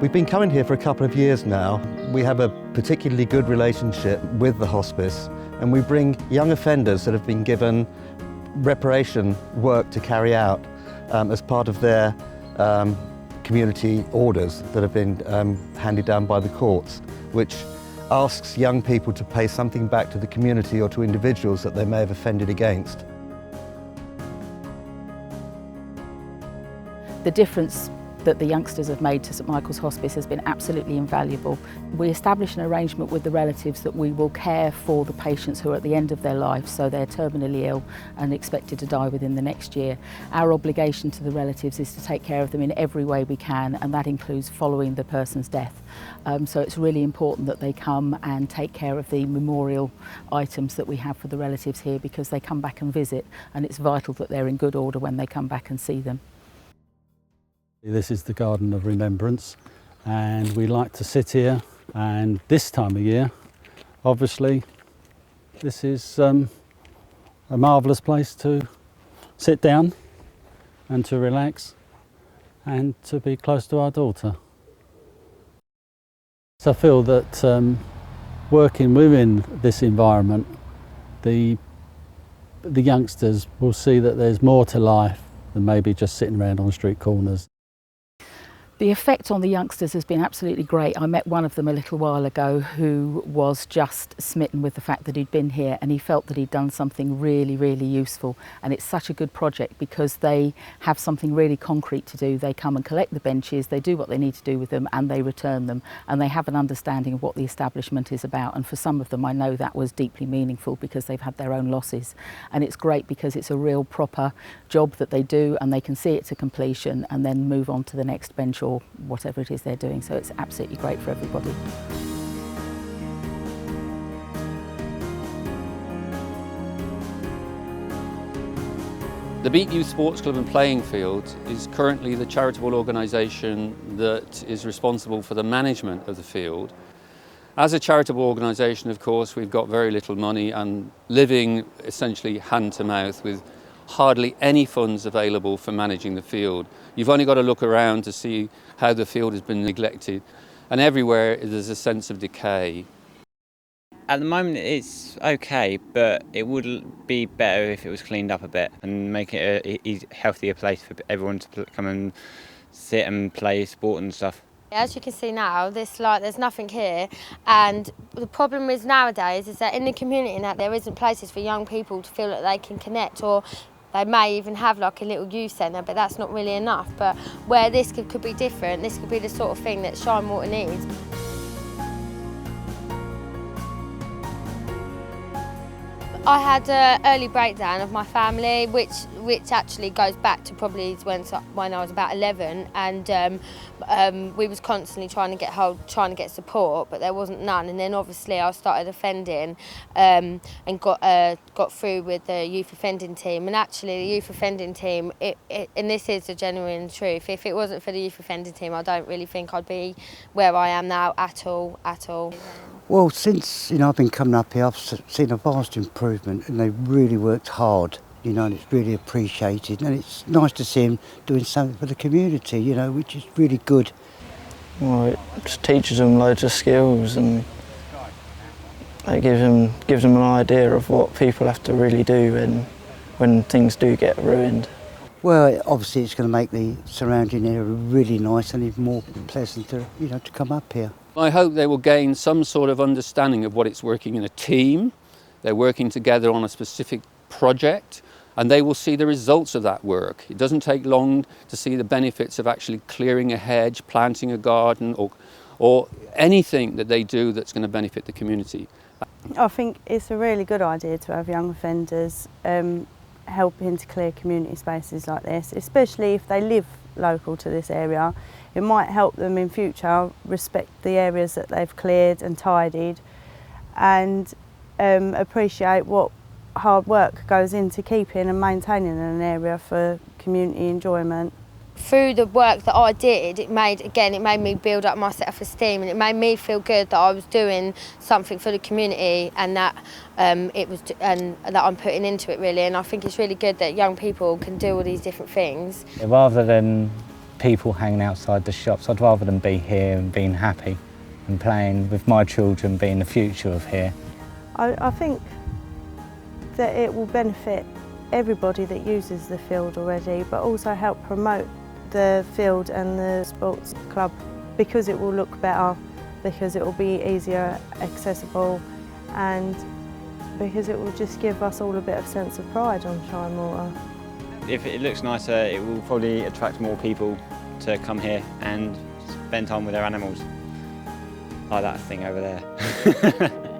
We've been coming here for a couple of years now. We have a particularly good relationship with the hospice, and we bring young offenders that have been given reparation work to carry out as part of their community orders that have been handed down by the courts, which asks young people to pay something back to the community or to individuals that they may have offended against. The difference that the youngsters have made to St Michaels Hospice has been absolutely invaluable. We establish an arrangement with the relatives that we will care for the patients who are at the end of their life, so they're terminally ill and expected to die within the next year. Our obligation to the relatives is to take care of them in every way we can, and that includes following the person's death. So it's really important that they come and take care of the memorial items that we have for the relatives here, because they come back and visit, and it's vital that they're in good order when they come back and see them. This is the Garden of Remembrance, and we like to sit here, and this time of year, obviously, this is a marvellous place to sit down and to relax and to be close to our daughter. So I feel that working within this environment, the youngsters will see that there's more to life than maybe just sitting around on street corners. The effect on the youngsters has been absolutely great. I met one of them a little while ago who was just smitten with the fact that he'd been here, and he felt that he'd done something really, really useful. And it's such a good project because they have something really concrete to do. They come and collect the benches, they do what they need to do with them, and they return them. And they have an understanding of what the establishment is about. And for some of them, I know that was deeply meaningful because they've had their own losses. And it's great because it's a real proper job that they do, and they can see it to completion and then move on to the next bench or whatever it is they're doing. So it's absolutely great for everybody. The Beat Youth Sports Club and Playing Field is currently the charitable organisation that is responsible for the management of the field. As a charitable organisation, of course, we've got very little money and living essentially hand to mouth with hardly any funds available for managing the field. You've only got to look around to see how the field has been neglected, and everywhere there's a sense of decay. At the moment it's okay, but it would be better if it was cleaned up a bit and make it a healthier place for everyone to come and sit and play sport and stuff. As you can see now, there's nothing here, and the problem is nowadays is that in the community that there isn't places for young people to feel that they can connect, or they may even have like a little youth centre, but that's not really enough. But where this could be different, this could be the sort of thing that Shinewater needs. I had an early breakdown of my family, which actually goes back to probably when I was about 11, and we was constantly trying to get support, but there wasn't none. And then obviously I started offending, and got through with the youth offending team. And actually, the youth offending team, and this is the genuine truth, if it wasn't for the youth offending team, I don't really think I'd be where I am now at all. Well, since I've been coming up here, I've seen a vast improvement, and they've really worked hard, and it's really appreciated, and it's nice to see them doing something for the community, which is really good. Well, it just teaches them loads of skills, and it gives them an idea of what people have to really do when things do get ruined. Well, obviously it's going to make the surrounding area really nice and even more pleasant to come up here. I hope they will gain some sort of understanding of what it's working in a team. They're working together on a specific project, and they will see the results of that work. It doesn't take long to see the benefits of actually clearing a hedge, planting a garden, or anything that they do that's going to benefit the community. I think it's a really good idea to have young offenders helping to clear community spaces like this, especially if they live local to this area. It might help them in future respect the areas that they've cleared and tidied, and appreciate what hard work goes into keeping and maintaining an area for community enjoyment. Through the work that I did, it made me build up my self-esteem, and it made me feel good that I was doing something for the community, and that that I'm putting into it really. And I think it's really good that young people can do all these different things. Rather than people hanging outside the shops. I'd rather them be here and being happy and playing with my children being the future of here. I think that it will benefit everybody that uses the field already, but also help promote the field and the sports club, because it will look better, because it will be easier accessible, and because it will just give us all a bit of sense of pride on Shinewater. If it looks nicer, it will probably attract more people to come here and spend time with their animals. Like that thing over there.